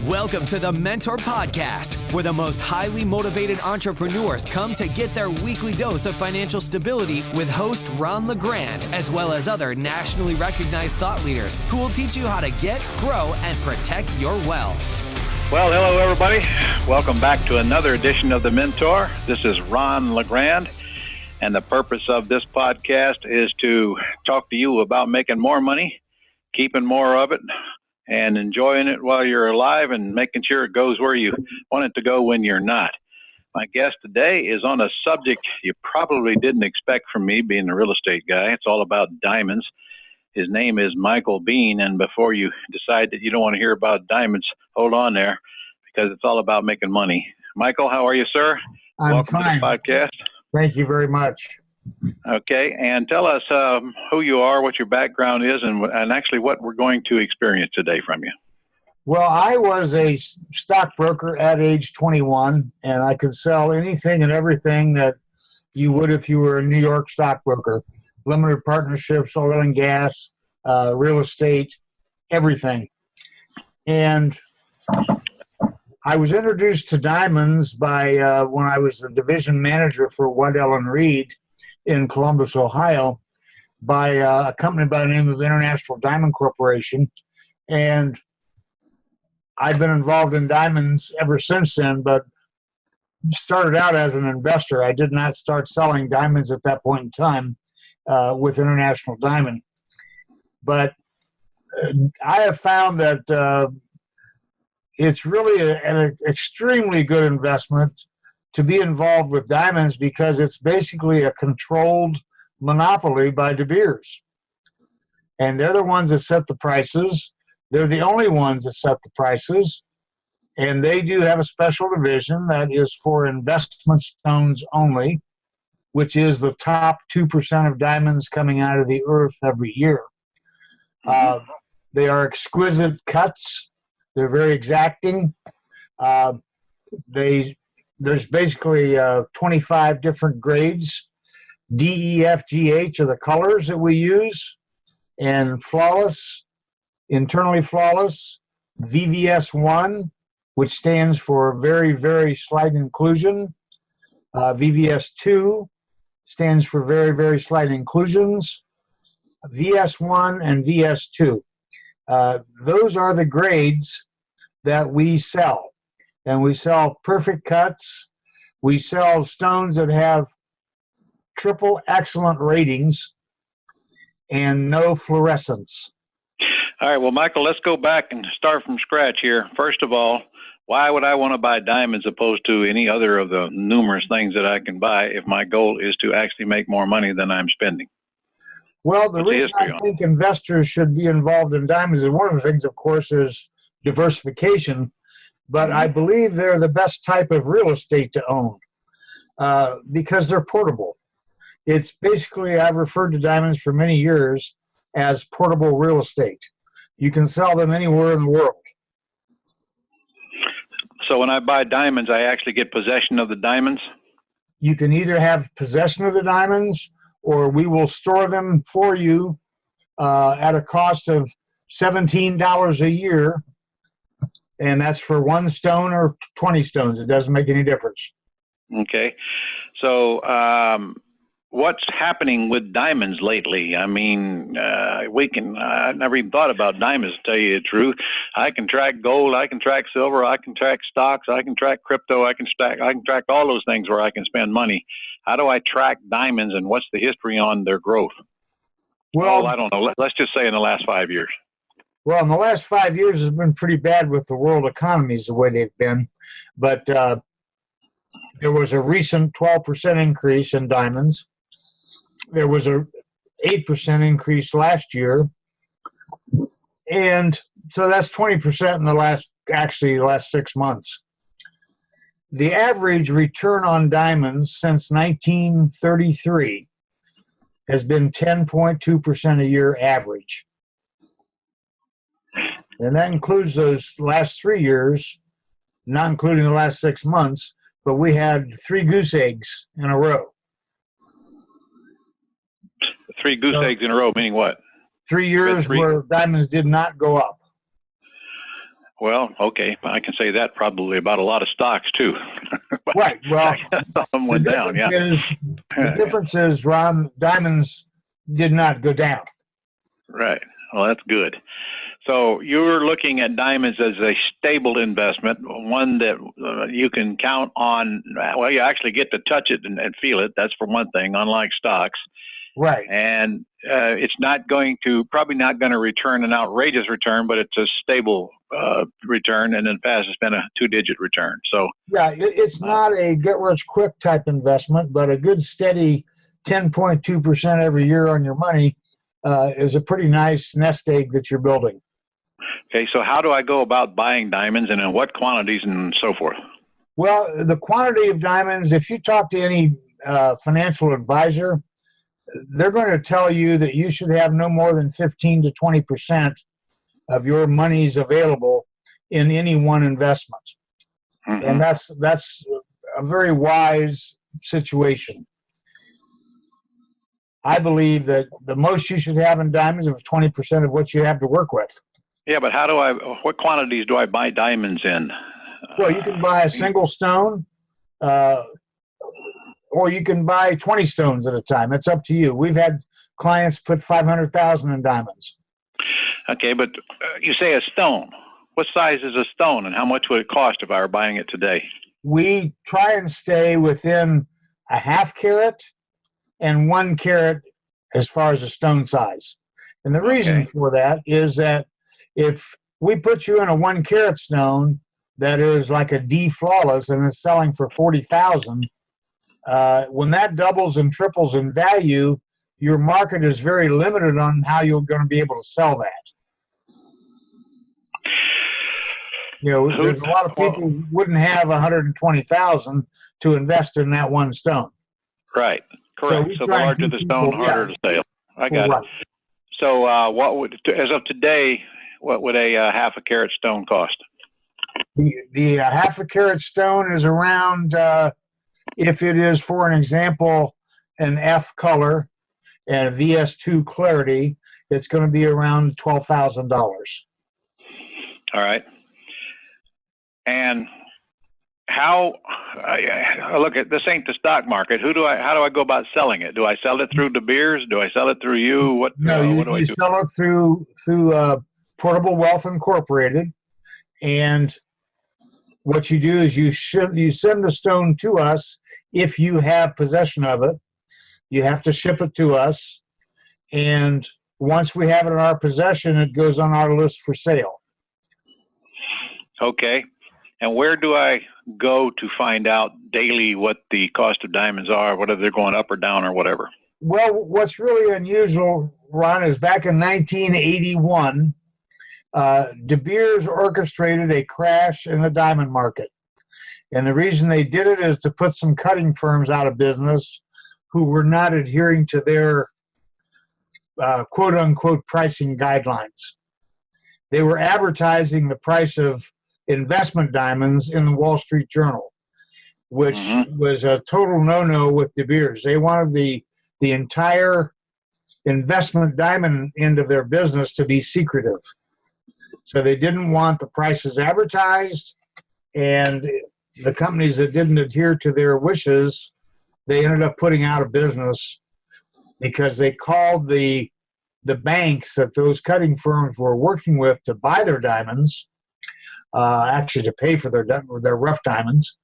Welcome to the Mentor Podcast, where the most highly motivated entrepreneurs come to get their weekly dose of financial stability with host Ron LeGrand, as well as other nationally recognized thought leaders who will teach you how to get, grow, and protect your wealth. Well, hello, everybody. Welcome back to another edition of The Mentor. This is Ron LeGrand, and the purpose of this podcast is to talk to you about making more money, keeping more of it, and enjoying it while you're alive and making sure it goes where you want it to go when you're not. My guest today is on a subject you probably didn't expect from me, being a real estate guy. It's all about diamonds. His name is Michael Bean, and before you decide that you don't want to hear about diamonds, hold on there, because it's all about making money. Michael, how are you, sir? Welcome fine. To the podcast. Thank you very much. Okay, and tell us who you are, what your background is, and actually what we're going to experience today from you. Well, I was a stockbroker at age 21, and I could sell anything and everything that you would if you were a New York stockbroker. Limited partnerships, oil and gas, real estate, everything. And I was introduced to diamonds by when I was the division manager for Waddell & Reed in Columbus, Ohio, by a company by the name of International Diamond Corporation. And I've been involved in diamonds ever since then, but started out as an investor. I did not start selling diamonds at that point in time with International Diamond. But I have found that it's really an extremely good investment to be involved with diamonds, because it's basically a controlled monopoly by De Beers. And they're the ones that set the prices. They're the only ones that set the prices. And they do have a special division that is for investment stones only, which is the top 2% of diamonds coming out of the earth every year. They are exquisite cuts. They're very exacting. There's basically 25 different grades. D, E, F, G, H are the colors that we use. And flawless, internally flawless, VVS1, which stands for very, very slight inclusion. VVS2 stands for very, very slight inclusions. VS1 and VS2. Those are the grades that we sell. And we sell perfect cuts. We sell stones that have triple excellent ratings and no fluorescence. All right, well, Michael, let's go back and start from scratch here. First of all, why would I want to buy diamonds opposed to any other of the numerous things that I can buy if my goal is to actually make more money than I'm spending? Well, the reason I think investors should be involved in diamonds, and one of the things, of course, is diversification. But I believe they're the best type of real estate to own because they're portable. It's basically, I've referred to diamonds for many years as portable real estate. You can sell them anywhere in the world. So when I buy diamonds, I actually get possession of the diamonds? You can either have possession of the diamonds, or we will store them for you at a cost of $17 a year. And that's for one stone or 20 stones. It doesn't make any difference. Okay. So what's happening with diamonds lately? I mean, I never even thought about diamonds, to tell you the truth. I can track gold. I can track silver. I can track stocks. I can track crypto. I can track all those things where I can spend money. How do I track diamonds, and what's the history on their growth? Well, I don't know. Let's just say in the last 5 years. Well, in the last 5 years has been pretty bad with the world economies the way they've been. But there was a recent 12% increase in diamonds. There was a 8% increase last year. And so that's 20% in the last 6 months. The average return on diamonds since 1933 has been 10.2% a year average. And that includes those last 3 years, not including the last 6 months, but we had 3 goose eggs in a row. 3 goose eggs in a row, meaning what? 3 years where diamonds did not go up. Well, okay, I can say that probably about a lot of stocks too. Right. Well, some of them went down. Yeah. The difference is, Ron, diamonds did not go down. Right. Well, that's good. So you're looking at diamonds as a stable investment, one that you can count on. Well, you actually get to touch it and feel it. That's for one thing, unlike stocks. Right. And it's probably not going to return an outrageous return, but it's a stable return. And in the past, it's been a 2-digit return. So yeah, it's not a get-rich-quick type investment, but a good steady 10.2% every year on your money is a pretty nice nest egg that you're building. Okay, so how do I go about buying diamonds, and in what quantities and so forth? Well, the quantity of diamonds, if you talk to any financial advisor, they're going to tell you that you should have no more than 15 to 20% of your monies available in any one investment. Mm-hmm. And that's a very wise situation. I believe that the most you should have in diamonds is 20% of what you have to work with. Yeah, but what quantities do I buy diamonds in? Well, you can buy a single stone, or you can buy 20 stones at a time. It's up to you. We've had clients put 500,000 in diamonds. Okay, but you say a stone. What size is a stone, and how much would it cost if I were buying it today? We try and stay within a 0.5 carat and 1 carat as far as the stone size. And the reason for that is that if we put you in a 1 carat stone that is like a D flawless and is selling for 40,000, when that doubles and triples in value, your market is very limited on how you're going to be able to sell that. You know, there's a lot of people who wouldn't have 120,000 to invest in that one stone. Right. Correct. So the larger the stone, harder to sell. I got it. So as of today, what would a 0.5 carat stone cost? The 0.5 carat stone is around, if it is, for an example, an F color and a VS2 clarity, it's going to be around $12,000. All right. And how look at this ain't the stock market. How do I go about selling it? Do I sell it through De Beers? Do I sell it through you? What do I do? Sell it through Portable Wealth Incorporated, and what you do is you send the stone to us if you have possession of it. You have to ship it to us, and once we have it in our possession, it goes on our list for sale. Okay. And where do I go to find out daily what the cost of diamonds are, whether they're going up or down or whatever? Well, what's really unusual, Ron, is back in 1981, De Beers orchestrated a crash in the diamond market. And the reason they did it is to put some cutting firms out of business who were not adhering to their quote-unquote pricing guidelines. They were advertising the price of investment diamonds in the Wall Street Journal, which was a total no-no with De Beers. They wanted the entire investment diamond end of their business to be secretive. So they didn't want the prices advertised, and the companies that didn't adhere to their wishes, they ended up putting out of business because they called the banks that those cutting firms were working with to buy their diamonds, actually to pay for their rough diamonds,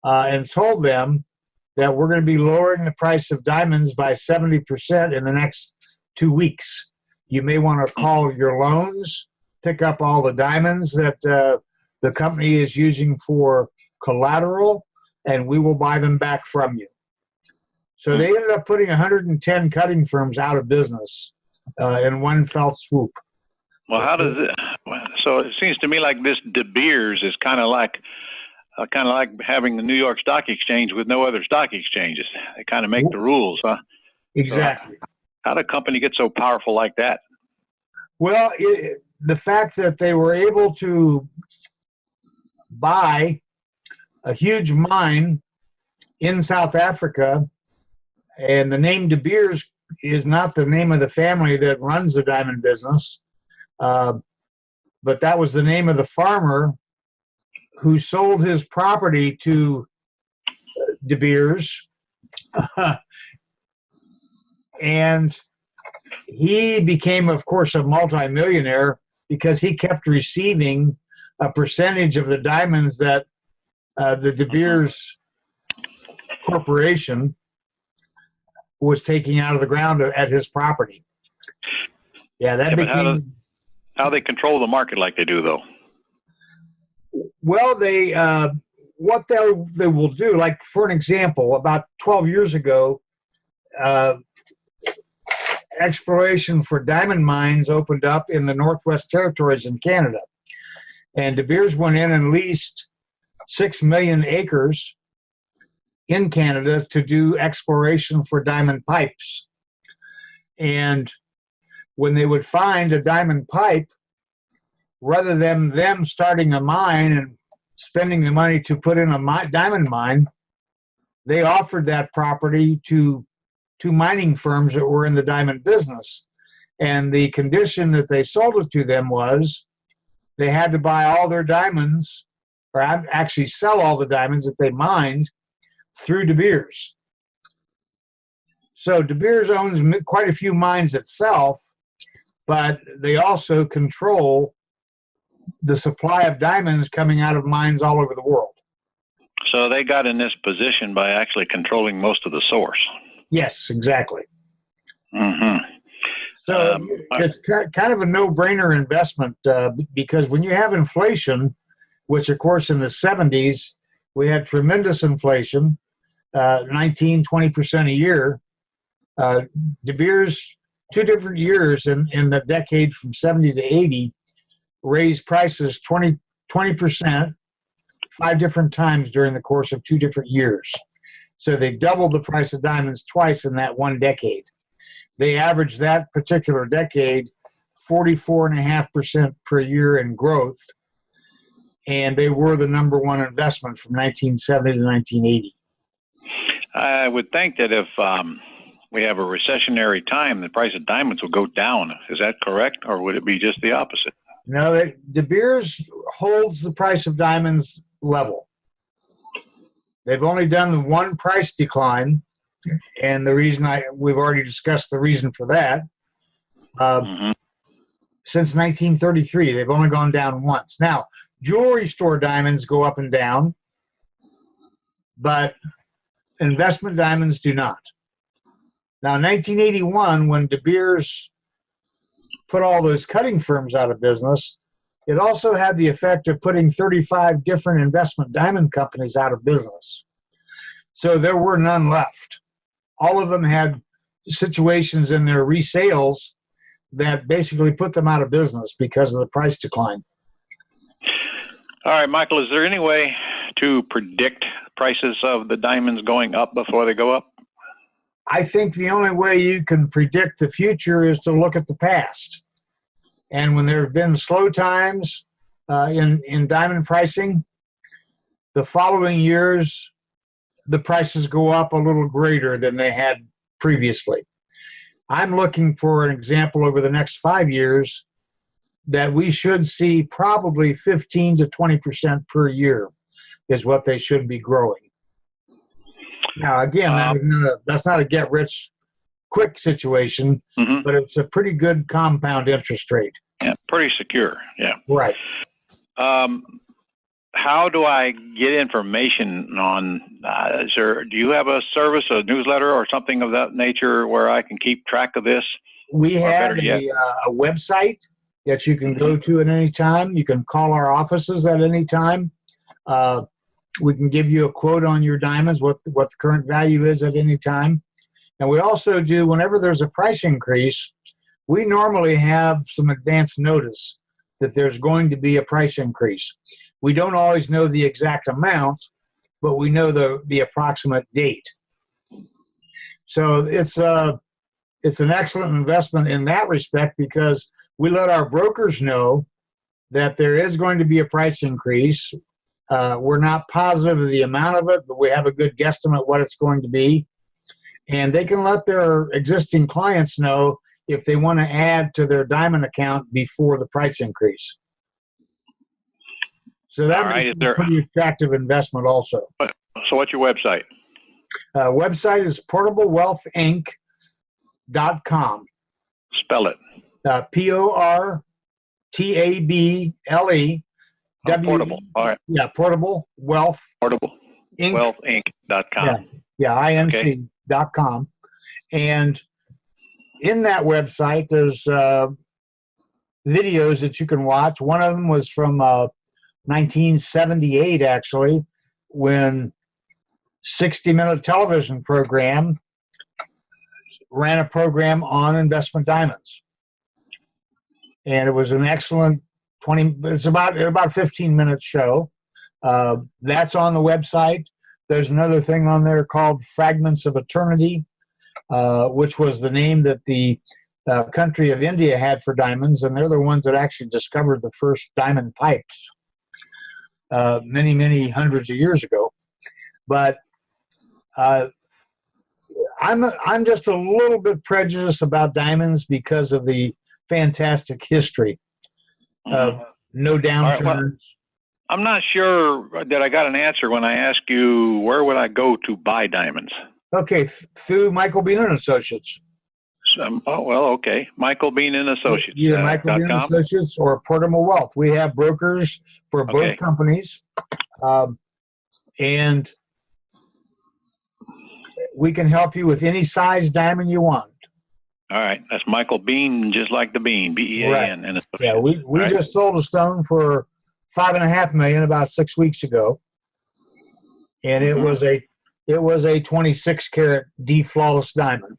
and told them that we're going to be lowering the price of diamonds by 70% in the next 2 weeks. You may want to call your loans, pick up all the diamonds that the company is using for collateral, and we will buy them back from you. So they ended up putting 110 cutting firms out of business in one fell swoop. Well, how does it? So it seems to me like this De Beers is kind of like having the New York Stock Exchange with no other stock exchanges. They kind of make the rules, huh? Exactly. So how did a company get so powerful like that? Well, the fact that they were able to buy a huge mine in South Africa, and the name De Beers is not the name of the family that runs the diamond business. but that was the name of the farmer who sold his property to De Beers. And he became, of course, a multimillionaire because he kept receiving a percentage of the diamonds that the De Beers Corporation was taking out of the ground at his property. Yeah, that became. How they control the market like they do, though? Well, what they will do, like for an example, about 12 years ago, exploration for diamond mines opened up in the Northwest Territories in Canada. And De Beers went in and leased 6 million acres in Canada to do exploration for diamond pipes. And when they would find a diamond pipe, rather than them starting a mine and spending the money to put in a diamond mine, they offered that property to mining firms that were in the diamond business. And the condition that they sold it to them was they had to buy all their diamonds, or actually sell all the diamonds that they mined through De Beers. So De Beers owns quite a few mines itself, but they also control the supply of diamonds coming out of mines all over the world. So they got in this position by actually controlling most of the source. Yes, exactly. Mm-hmm. So it's kind of a no-brainer investment because when you have inflation, which of course in the 70s, we had tremendous inflation, 19-20% a year. De Beers, 2 different years in the decade from 70 to 80, raised prices 20%, 5 different times during the course of 2 different years. So they doubled the price of diamonds twice in that one decade. They averaged that particular decade 44.5% per year in growth, and they were the number one investment from 1970 to 1980. I would think that if we have a recessionary time, the price of diamonds will go down. Is that correct, or would it be just the opposite? No, De Beers holds the price of diamonds level. They've only done one price decline, and the reason we've already discussed the reason for that. Since 1933, they've only gone down once. Now, jewelry store diamonds go up and down, but investment diamonds do not. Now, in 1981, when De Beers put all those cutting firms out of business, it also had the effect of putting 35 different investment diamond companies out of business. So there were none left. All of them had situations in their resales that basically put them out of business because of the price decline. All right, Michael, is there any way to predict prices of the diamonds going up before they go up? I think the only way you can predict the future is to look at the past. And when there have been slow times in diamond pricing, the following years, the prices go up a little greater than they had previously. I'm looking for an example over the next 5 years that we should see probably 15 to 20% per year is what they should be growing. Now, again, that's not a get-rich-quick situation, but it's a pretty good compound interest rate. Yeah, pretty secure, yeah. Right. How do I get information on, do you have a service, a newsletter or something of that nature where I can keep track of this? We have a website that you can go to at any time. You can call our offices at any time. We can give you a quote on your diamonds, what the current value is at any time. And we also do, whenever there's a price increase, we normally have some advance notice that there's going to be a price increase. We don't always know the exact amount, but we know the approximate date. So it's an excellent investment in that respect because we let our brokers know that there is going to be a price increase. We're not positive of the amount of it, but we have a good guesstimate what it's going to be. And they can let their existing clients know if they want to add to their diamond account before the price increase. So that All right. makes Is it a there? pretty attractive investment also. So what's your website? Website is portablewealthinc.com. Spell it. Portable. Portable. All right. Yeah, Portable Wealth Portable. Inc. Wealthinc.com. Yeah, Okay. inc.com. And in that website, there's videos that you can watch. One of them was from 1978, actually, when 60-minute television program ran a program on investment diamonds. And it was an excellent it's about a 15-minute show. That's on the website. There's another thing on there called Fragments of Eternity, which was the name that the country of India had for diamonds, and they're the ones that actually discovered the first diamond pipes many, many hundreds of years ago. But I'm just a little bit prejudiced about diamonds because of the fantastic history of no downturns. All right, well, I'm not sure that I got an answer when I asked you where would I go to buy diamonds. Okay, through Michael Bean and Associates. Okay. Michael Bean and Associates. Either Michael Bean and Associates or Portable Wealth. We have brokers for both companies, and we can help you with any size diamond you want. All right, that's Michael Bean, just like the bean, B-E-A-N. Right. And Associates. Yeah, we just sold a stone for $5.5 million about 6 weeks ago, and it was a 26 karat D flawless diamond.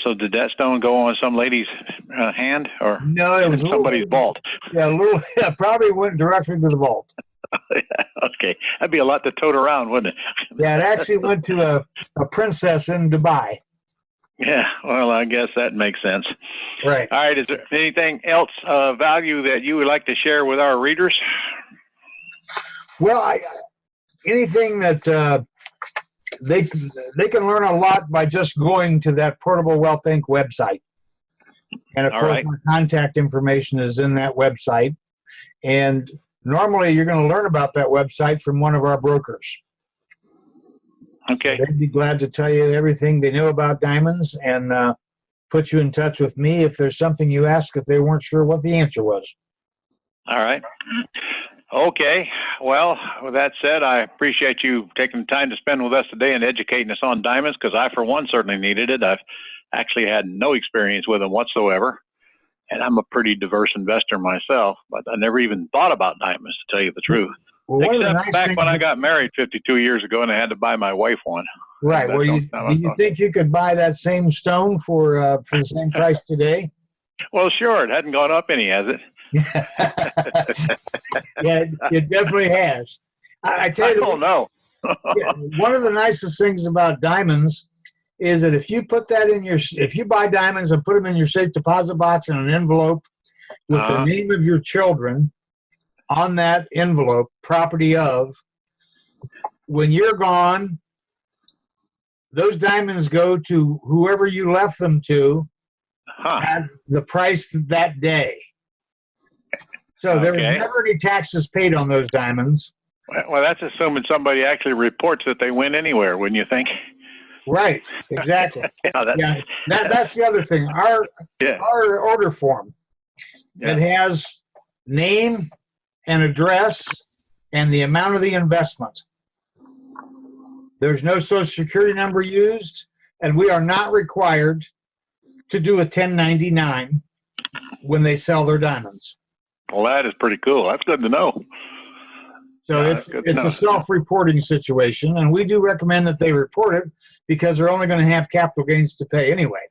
So did that stone go on some lady's hand or no? It was somebody's vault? Yeah, probably went directly to the vault. Okay, that'd be a lot to tote around, wouldn't it? Yeah, it actually went to a princess in Dubai. Yeah, well, I guess that makes sense. Right. All right, is there anything else of value that you would like to share with our readers? Well, anything that they can learn a lot by just going to that Portable Wealth Inc. website. And, of course, my contact information is in that website. And normally you're going to learn about that website from one of our brokers. Okay. So they'd be glad to tell you everything they know about diamonds and put you in touch with me if there's something you ask if they weren't sure what the answer was. All right. Okay. Well, with that said, I appreciate you taking the time to spend with us today and educating us on diamonds, because I, for one, certainly needed it. I've actually had no experience with them whatsoever, and I'm a pretty diverse investor myself, but I never even thought about diamonds, to tell you the truth. Well, except back when I got married 52 years ago and I had to buy my wife one. Right. Well, do you think you could buy that same stone for the same price today? Well, sure. It hadn't gone up any, has it? Yeah, it definitely has. I tell you, I don't know. One of the nicest things about diamonds is that if you put that if you buy diamonds and put them in your safe deposit box in an envelope with the name of your children on that envelope, property of, when you're gone, those diamonds go to whoever you left them to at the price that day. So there's never any taxes paid on those diamonds. Well, that's assuming somebody actually reports that they went anywhere, wouldn't you think? Right, exactly. That's the other thing. Our order form, it has name and address and the amount of the investment. There's no Social Security number used, and we are not required to do a 1099 when they sell their diamonds. Well, that is pretty cool. That's good to know. So it's a self-reporting situation, and we do recommend that they report it because they're only going to have capital gains to pay anyway.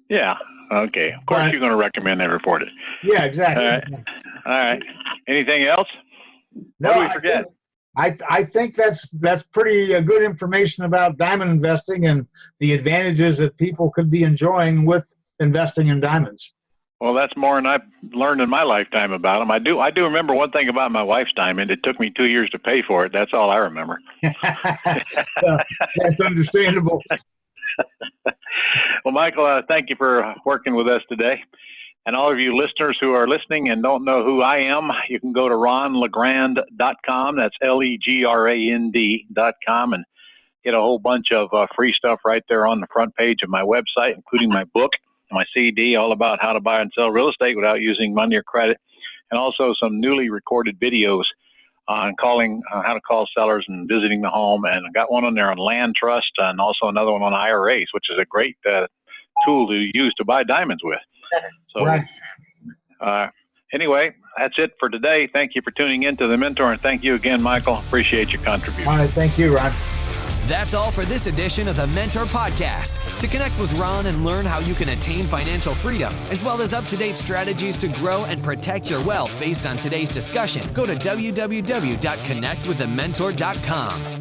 Yeah. Okay. Of course, you're going to recommend they report it. Yeah, exactly. All right. Anything else? No, what do we forget? I think that's pretty good information about diamond investing and the advantages that people could be enjoying with investing in diamonds. Well, that's more than I've learned in my lifetime about them. I do remember one thing about my wife's diamond. It took me 2 years to pay for it. That's all I remember. That's understandable. Well, Michael, thank you for working with us today. And all of you listeners who are listening and don't know who I am, you can go to ronlegrand.com. That's LeGrand.com, and get a whole bunch of free stuff right there on the front page of my website, including my book, my CD, all about how to buy and sell real estate without using money or credit, and also some newly recorded videos on calling, how to call sellers and visiting the home. And I got one on there on land trust, and also another one on IRAs, which is a great tool to use to buy diamonds with. So anyway, that's it for today. Thank you for tuning in to The Mentor, and thank you again, Michael. Appreciate your contribution. All right, thank you, Ron. That's all for this edition of the Mentor Podcast. To connect with Ron and learn how you can attain financial freedom, as well as up-to-date strategies to grow and protect your wealth based on today's discussion, go to www.connectwiththementor.com.